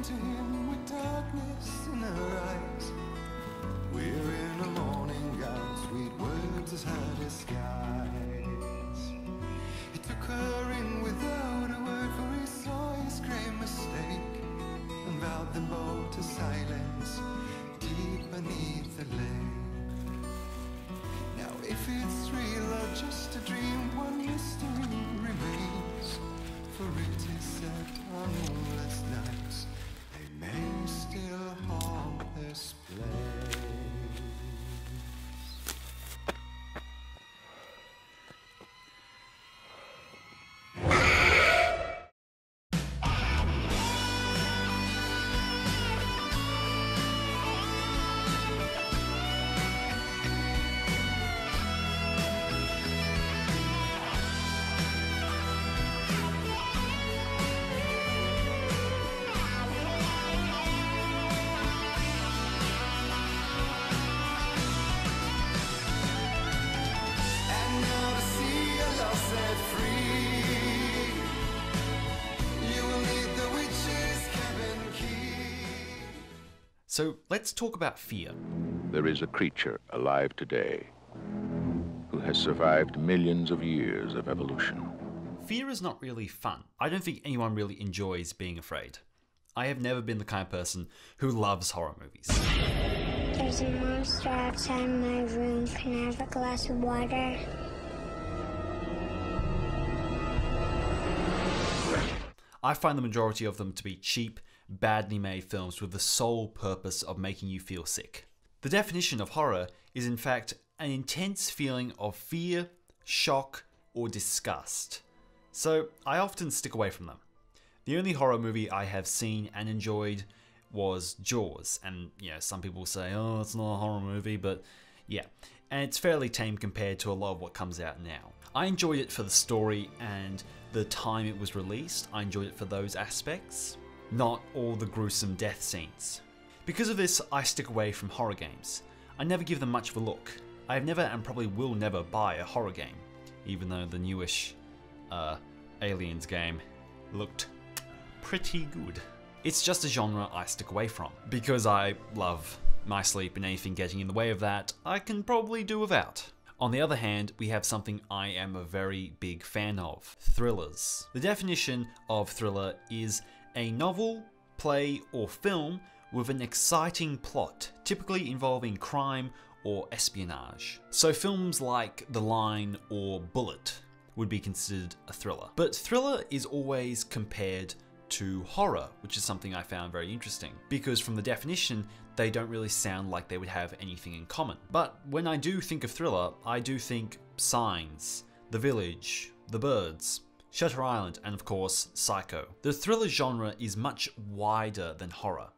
to him with darkness in her eyes. We're in a morning gown, sweet words as her disguise. He took her in without a word, for he saw his great mistake, and vowed them both to silence deep beneath the lake. Now if it's real or just a dream, one mystery remains, for it is said on moonless nights they may still haunt this place. So let's talk about fear. There is a creature alive today who has survived millions of years of evolution. Fear is not really fun. I don't think anyone really enjoys being afraid. I have never been the kind of person who loves horror movies. There's a monster outside my room. Can I have a glass of water? I find the majority of them to be cheap, badly made films with the sole purpose of making you feel sick. The definition of horror is in fact an intense feeling of fear, shock, or disgust. So I often stick away from them. The only horror movie I have seen and enjoyed was Jaws, and some people say, oh, it's not a horror movie, but yeah. And it's fairly tame compared to a lot of what comes out now. I enjoyed it for the story and the time it was released. I enjoyed it for those aspects, not all the gruesome death scenes. Because of this, I stick away from horror games. I never give them much of a look. I have never and probably will never buy a horror game, even though the newish Aliens game looked pretty good. It's just a genre I stick away from. Because I love my sleep and anything getting in the way of that, I can probably do without. On the other hand, we have something I am a very big fan of: thrillers. The definition of thriller is a novel, play, or film with an exciting plot, typically involving crime or espionage. So films like The Line or Bullet would be considered a thriller. But thriller is always compared to horror, which is something I found very interesting, because from the definition, they don't really sound like they would have anything in common. But when I do think of thriller, I do think Signs, The Village, The Birds, Shutter Island, and of course, Psycho. The thriller genre is much wider than horror,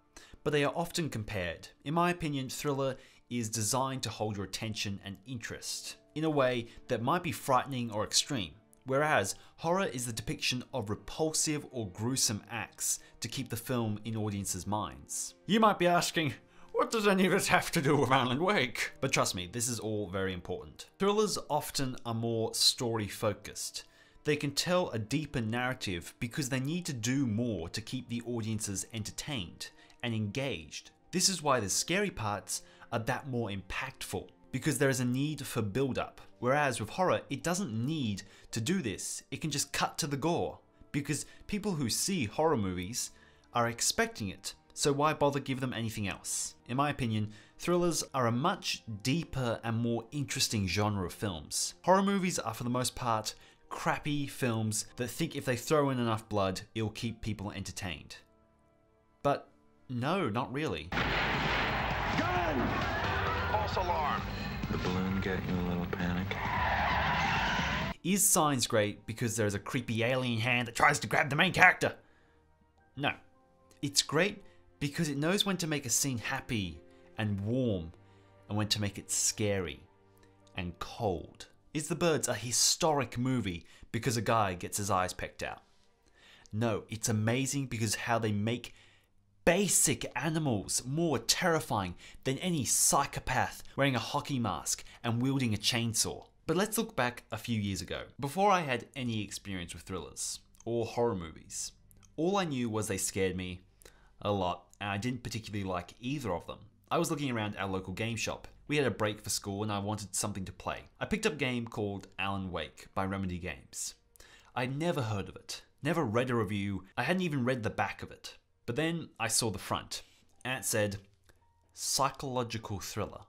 but they are often compared. In my opinion, thriller is designed to hold your attention and interest in a way that might be frightening or extreme, whereas horror is the depiction of repulsive or gruesome acts to keep the film in audiences' minds. You might be asking, what does any of this have to do with Alan Wake? But trust me, this is all very important. Thrillers often are more story-focused. They can tell a deeper narrative because they need to do more to keep the audiences entertained and engaged. This is why the scary parts are that more impactful, because there is a need for build-up. Whereas with horror, it doesn't need to do this. It can just cut to the gore, because people who see horror movies are expecting it, so why bother give them anything else? In my opinion, thrillers are a much deeper and more interesting genre of films. Horror movies are for the most part crappy films that think if they throw in enough blood, it'll keep people entertained. But no, not really. Gun! False alarm. The balloon get you a little panic? Is Signs great because there's a creepy alien hand that tries to grab the main character? No. It's great because it knows when to make a scene happy and warm and when to make it scary and cold. Is The Birds a historic movie because a guy gets his eyes pecked out? No, it's amazing because how they make basic animals more terrifying than any psychopath wearing a hockey mask and wielding a chainsaw. But let's look back a few years ago, before I had any experience with thrillers or horror movies. All I knew was they scared me, a lot, and I didn't particularly like either of them. I was looking around our local game shop. We had a break for school and I wanted something to play. I picked up a game called Alan Wake by Remedy Games. I'd never heard of it, never read a review, I hadn't even read the back of it. But then I saw the front, and it said, psychological thriller.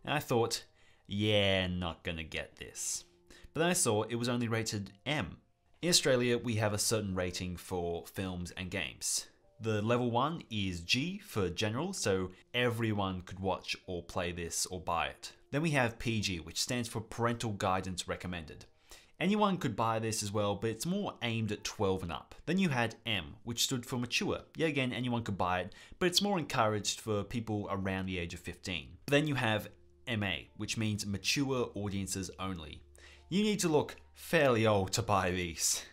And I thought, yeah, not gonna get this. But then I saw it was only rated M. In Australia, we have a certain rating for films and games. The level 1 is G for general, so everyone could watch or play this or buy it. Then we have PG, which stands for parental guidance recommended. Anyone could buy this as well, but it's more aimed at 12 and up. Then you had M, which stood for mature. Yeah, again, anyone could buy it, but it's more encouraged for people around the age of 15. Then you have MA, which means mature audiences only. You need to look fairly old to buy these.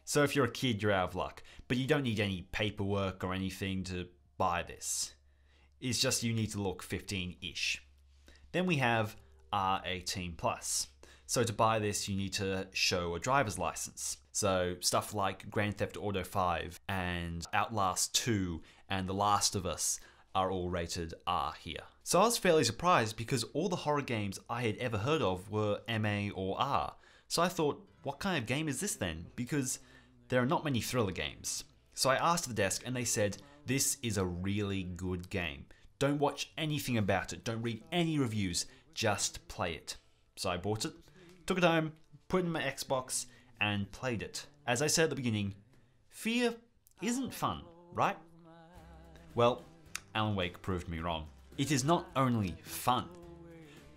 So if you're a kid, you're out of luck, but you don't need any paperwork or anything to buy this. It's just you need to look 15-ish. Then we have R18+. So to buy this, you need to show a driver's license. So stuff like Grand Theft Auto 5 and Outlast 2 and The Last of Us are all rated R here. So I was fairly surprised because all the horror games I had ever heard of were MA or R. So I thought, what kind of game is this then? Because there are not many thriller games. So I asked the desk and they said, this is a really good game. Don't watch anything about it, don't read any reviews, just play it. So I bought it, took it home, put it in my Xbox, and played it. As I said at the beginning, fear isn't fun, right? Well, Alan Wake proved me wrong. It is not only fun,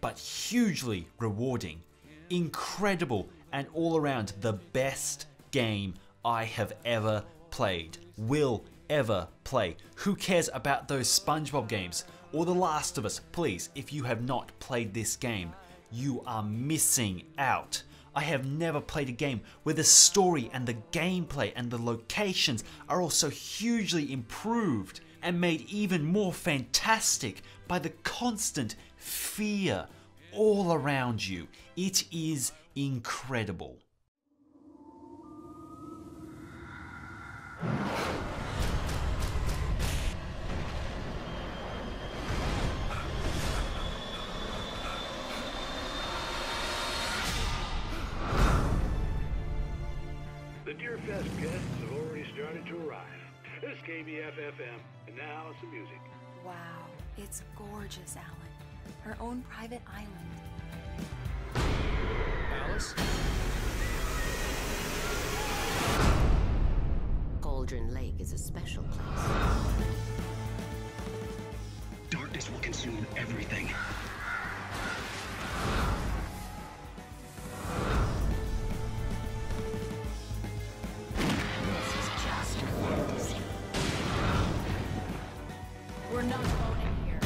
but hugely rewarding, incredible, and all around the best game I have ever played, will ever play. Who cares about those SpongeBob games or The Last of Us? Please, if you have not played this game, you are missing out. I have never played a game where the story and the gameplay and the locations are also hugely improved and made even more fantastic by the constant fear all around you. It is incredible. The Deerfest guests have already started to arrive. This is KBF-FM, and now some music. Wow, it's gorgeous, Alan. Her own private island. Alice? Cauldron Lake is a special place. Darkness will consume everything. This is just fantasy. We're not voting here.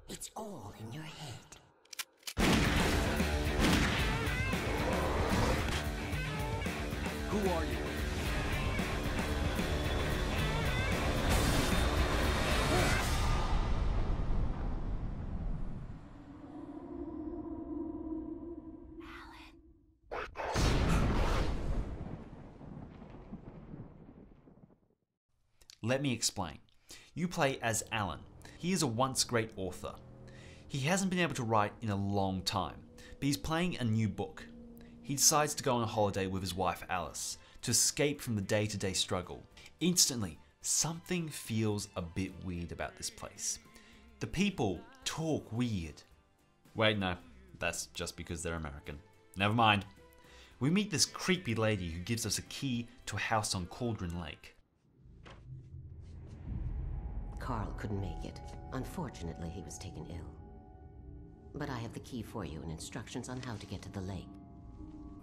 It's all in your head. Who are you? Let me explain. You play as Alan. He is a once great author. He hasn't been able to write in a long time, but he's playing a new book. He decides to go on a holiday with his wife Alice to escape from the day-to-day struggle. Instantly, something feels a bit weird about this place. The people talk weird. Wait, no, that's just because they're American. Never mind. We meet this creepy lady who gives us a key to a house on Cauldron Lake. Carl couldn't make it. Unfortunately, he was taken ill. But I have the key for you and instructions on how to get to the lake.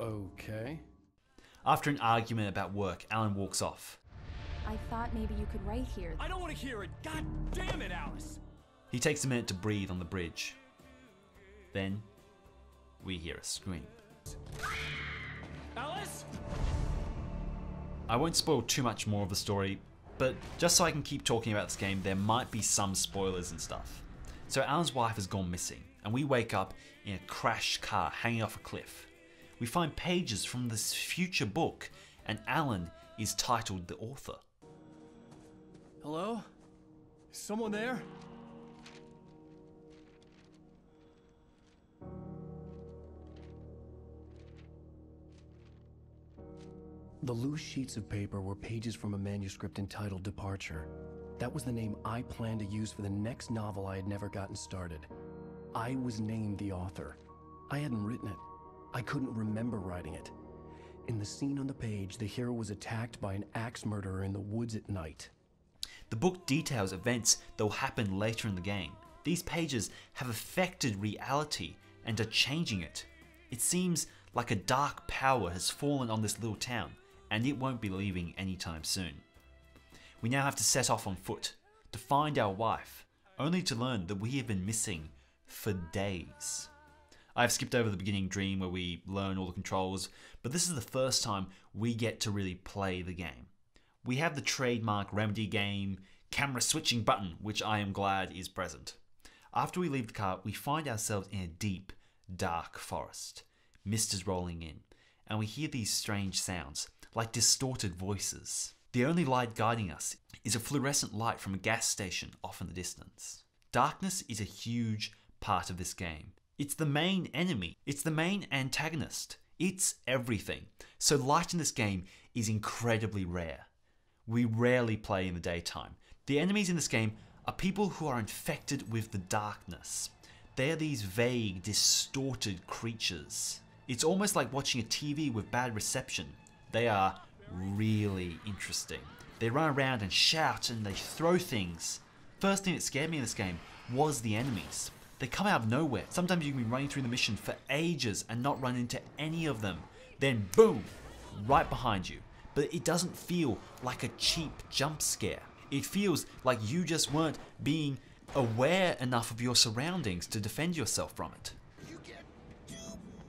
Okay. After an argument about work, Alan walks off. I thought maybe you could write here. I don't want to hear it. God damn it, Alice. He takes a minute to breathe on the bridge. Then, we hear a scream. Alice? I won't spoil too much more of the story, but just so I can keep talking about this game, there might be some spoilers and stuff. So Alan's wife has gone missing, and we wake up in a crashed car hanging off a cliff. we find pages from this future book, and Alan is titled the author. Hello? Is someone there? The loose sheets of paper were pages from a manuscript entitled Departure. That was the name I planned to use for the next novel I had never gotten started. I was named the author. I hadn't written it. I couldn't remember writing it. In the scene on the page, the hero was attacked by an axe murderer in the woods at night. The book details events that will happen later in the game. These pages have affected reality and are changing it. It seems like a dark power has fallen on this little town, and it won't be leaving anytime soon. We now have to set off on foot to find our wife, only to learn that we have been missing for days. I've skipped over the beginning dream where we learn all the controls, but this is the first time we get to really play the game. We have the trademark Remedy game camera switching button, which I am glad is present. After we leave the car, we find ourselves in a deep, dark forest. Mist is rolling in, and we hear these strange sounds, like distorted voices. The only light guiding us is a fluorescent light from a gas station off in the distance. Darkness is a huge part of this game. It's the main enemy. It's the main antagonist. It's everything. So light in this game is incredibly rare. We rarely play in the daytime. The enemies in this game are people who are infected with the darkness. They're these vague, distorted creatures. It's almost like watching a TV with bad reception. They are really interesting. They run around and shout and they throw things. First thing that scared me in this game was the enemies. They come out of nowhere. Sometimes you can be running through the mission for ages and not run into any of them. Then boom, right behind you. But it doesn't feel like a cheap jump scare. It feels like you just weren't being aware enough of your surroundings to defend yourself from it. You get 2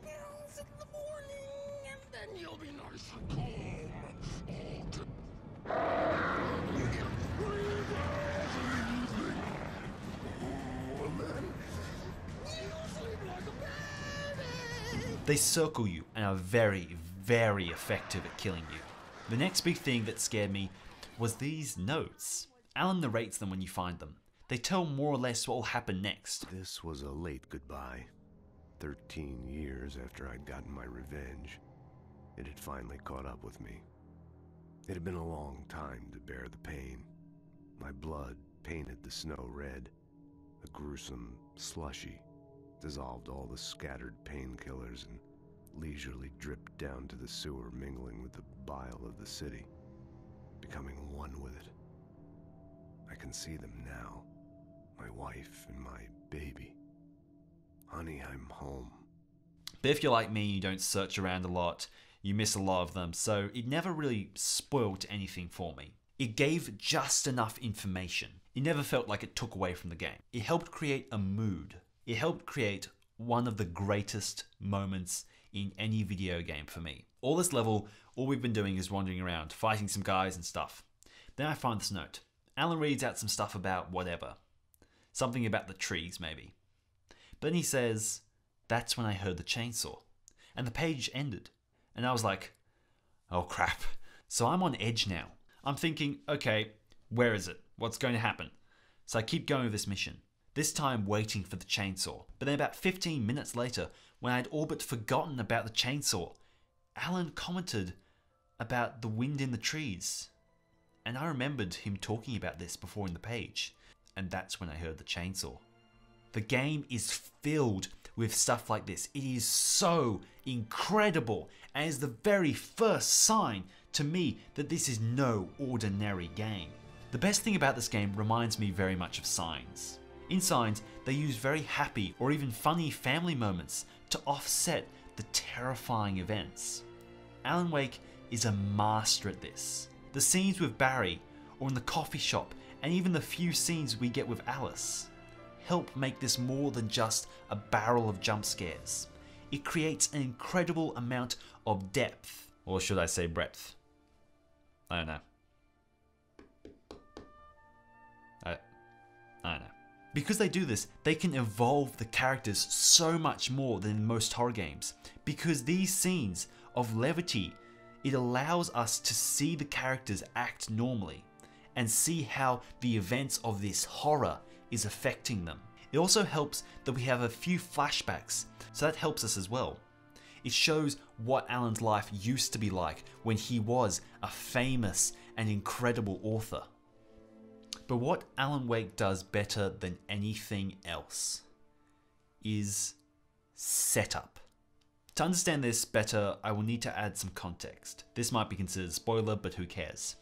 pills in the morning, and then you'll be nice and calm. You get 3 pills in the evening. Oh, and then you sleep like a baby. They circle you and are very, very effective at killing you. The next big thing that scared me was these notes. Alan narrates them when you find them. They tell more or less what will happen next. This was a late goodbye. 13 years after I'd gotten my revenge, it had finally caught up with me. It had been a long time to bear the pain. My blood painted the snow red. A gruesome slushy dissolved all the scattered painkillers and leisurely dripped down to the sewer, mingling with the bile of the city, becoming one with it. I can see them now, my wife and my baby. Honey, I'm home. But if you're like me, you don't search around a lot, you miss a lot of them, so it never really spoiled anything for me. It gave just enough information. It never felt like it took away from the game. It helped create a mood. It helped create one of the greatest moments in any video game for me. All this level, all we've been doing is wandering around, fighting some guys and stuff. Then I find this note. Alan reads out some stuff about whatever. Something about the trees, maybe. But then he says, "That's when I heard the chainsaw." And the page ended. And I was like, oh crap. So I'm on edge now. I'm thinking, okay, where is it? What's going to happen? So I keep going with this mission. This time waiting for the chainsaw. But then about 15 minutes later, when I had all but forgotten about the chainsaw, Alan commented about the wind in the trees. And I remembered him talking about this before in the page. And that's when I heard the chainsaw. The game is filled with stuff like this. It is so incredible, and is the very first sign to me that this is no ordinary game. The best thing about this game reminds me very much of Signs. In Signs, they use very happy or even funny family moments to offset the terrifying events. Alan Wake is a master at this. The scenes with Barry, or in the coffee shop, and even the few scenes we get with Alice, help make this more than just a barrel of jump scares. It creates an incredible amount of depth, or should I say breadth? I don't know. I don't know. Because they do this, they can evolve the characters so much more than in most horror games. Because these scenes of levity, it allows us to see the characters act normally and see how the events of this horror is affecting them. It also helps that we have a few flashbacks, so that helps us as well. It shows what Alan's life used to be like when he was a famous and incredible author. But what Alan Wake does better than anything else is setup. To understand this better, I will need to add some context. This might be considered a spoiler, but who cares?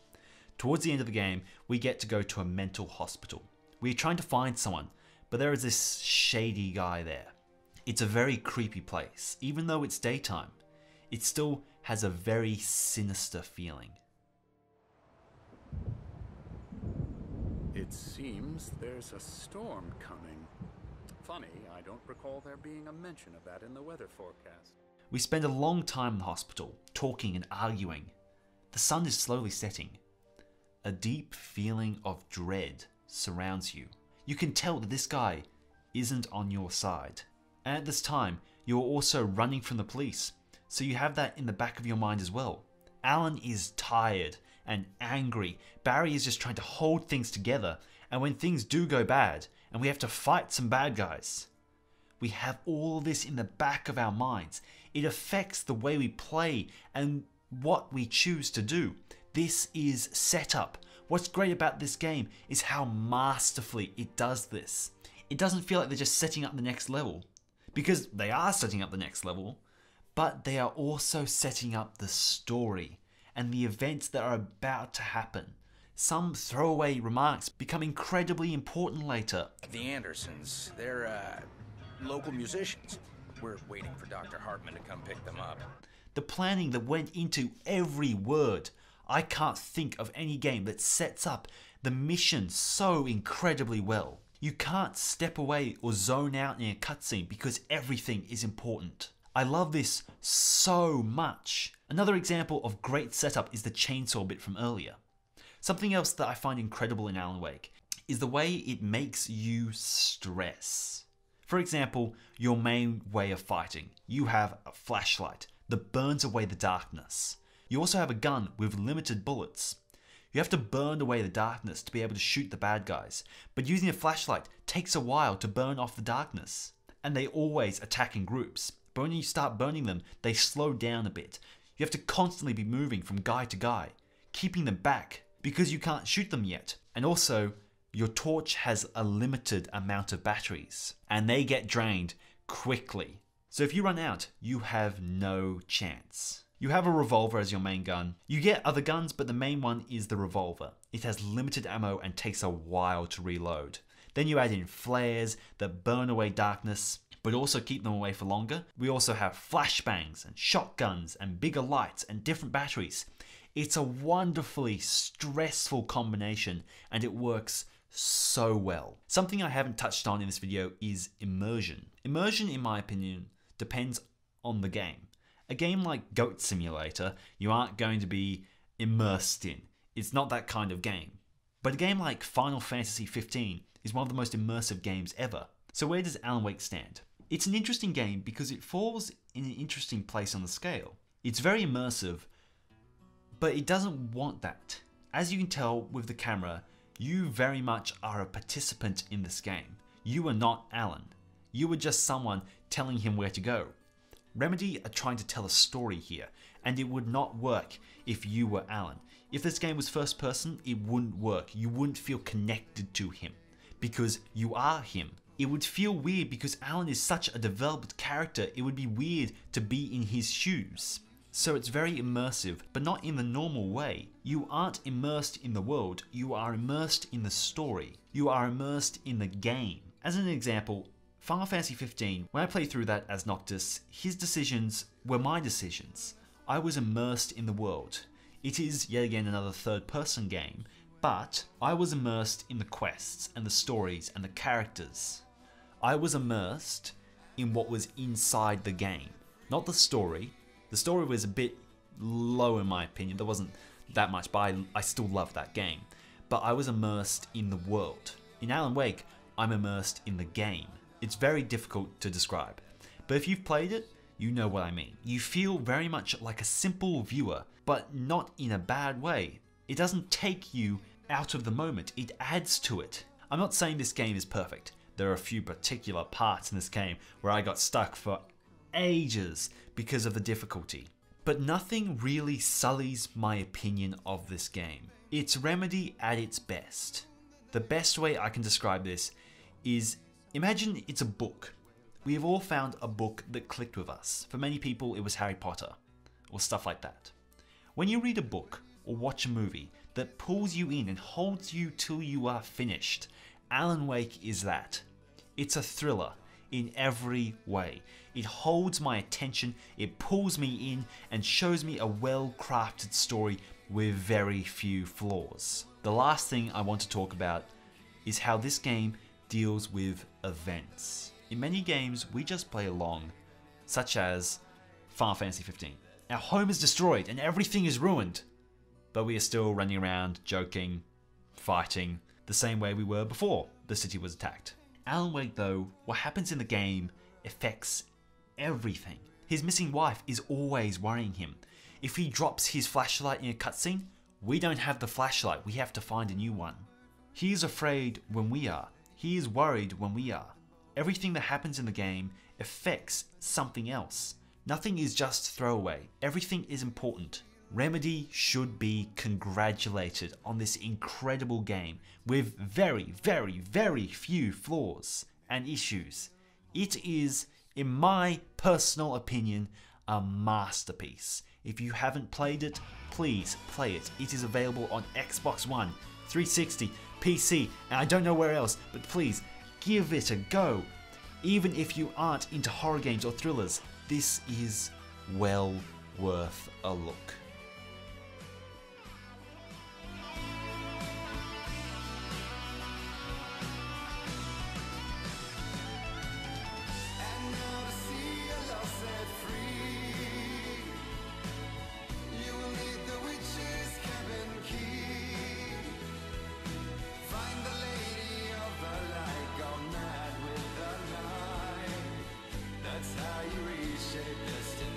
Towards the end of the game, we get to go to a mental hospital. We are trying to find someone, but there is this shady guy there. It's a very creepy place. Even though it's daytime, it still has a very sinister feeling. It seems there's a storm coming. Funny, I don't recall there being a mention of that in the weather forecast. We spend a long time in the hospital, talking and arguing. The sun is slowly setting. A deep feeling of dread surrounds you. You can tell that this guy isn't on your side. And at this time, you're also running from the police, so you have that in the back of your mind as well. Alan is tired and angry. Barry is just trying to hold things together, and when things do go bad, and we have to fight some bad guys, we have all this in the back of our minds. It affects the way we play and what we choose to do. This is setup. What's great about this game is how masterfully it does this. It doesn't feel like they're just setting up the next level, because they are setting up the next level, but they are also setting up the story and the events that are about to happen. Some throwaway remarks become incredibly important later. The Andersons, they're local musicians. We're waiting for Dr. Hartman to come pick them up. The planning that went into every word. I can't think of any game that sets up the mission so incredibly well. You can't step away or zone out in a cutscene because everything is important. I love this so much. Another example of great setup is the chainsaw bit from earlier. Something else that I find incredible in Alan Wake is the way it makes you stress. For example, your main way of fighting. You have a flashlight that burns away the darkness. You also have a gun with limited bullets. You have to burn away the darkness to be able to shoot the bad guys, but using a flashlight takes a while to burn off the darkness. And they always attack in groups, but when you start burning them, they slow down a bit. You have to constantly be moving from guy to guy, keeping them back because you can't shoot them yet. And also, your torch has a limited amount of batteries, and they get drained quickly. So if you run out, you have no chance. You have a revolver as your main gun. You get other guns, but the main one is the revolver. It has limited ammo and takes a while to reload. Then you add in flares that burn away darkness, but also keep them away for longer. We also have flashbangs and shotguns and bigger lights and different batteries. It's a wonderfully stressful combination, and it works so well. Something I haven't touched on in this video is immersion. Immersion, in my opinion, depends on the game. A game like Goat Simulator, you aren't going to be immersed in. It's not that kind of game. But a game like Final Fantasy 15 is one of the most immersive games ever. So where does Alan Wake stand? It's an interesting game because it falls in an interesting place on the scale. It's very immersive, but it doesn't want that. As you can tell with the camera, you very much are a participant in this game. You are not Alan. You are just someone telling him where to go. Remedy are trying to tell a story here, and it would not work if you were Alan. If this game was first person, it wouldn't work. You wouldn't feel connected to him, because you are him. It would feel weird because Alan is such a developed character, it would be weird to be in his shoes. So it's very immersive, but not in the normal way. You aren't immersed in the world, you are immersed in the story. You are immersed in the game. As an example, Final Fantasy 15, when I played through that as Noctis, his decisions were my decisions. I was immersed in the world. It is yet again another third-person game, but I was immersed in the quests and the stories and the characters. I was immersed in what was inside the game, not the story. The story was a bit low in my opinion, there wasn't that much, but I still loved that game. But I was immersed in the world. In Alan Wake, I'm immersed in the game. It's very difficult to describe. But if you've played it, you know what I mean. You feel very much like a simple viewer, but not in a bad way. It doesn't take you out of the moment, it adds to it. I'm not saying this game is perfect. There are a few particular parts in this game where I got stuck for ages because of the difficulty. But nothing really sullies my opinion of this game. It's Remedy at its best. The best way I can describe this is, imagine it's a book. We have all found a book that clicked with us. For many people, it was Harry Potter or stuff like that. When you read a book or watch a movie that pulls you in and holds you till you are finished, Alan Wake is that. It's a thriller in every way. It holds my attention, it pulls me in and shows me a well-crafted story with very few flaws. The last thing I want to talk about is how this game deals with events. In many games, we just play along, such as Final Fantasy 15. Our home is destroyed and everything is ruined, but we are still running around, joking, fighting, the same way we were before the city was attacked. Alan Wake though, what happens in the game affects everything. His missing wife is always worrying him. If he drops his flashlight in a cutscene, we don't have the flashlight, we have to find a new one. He is afraid when we are. He is worried when we are. Everything that happens in the game affects something else. Nothing is just throwaway. Everything is important. Remedy should be congratulated on this incredible game with very, very, very few flaws and issues. It is, in my personal opinion, a masterpiece. If you haven't played it, please play it. It is available on Xbox One, 360, PC, and I don't know where else, but please give it a go. Even if you aren't into horror games or thrillers, this is well worth a look. That's how you reshape destiny.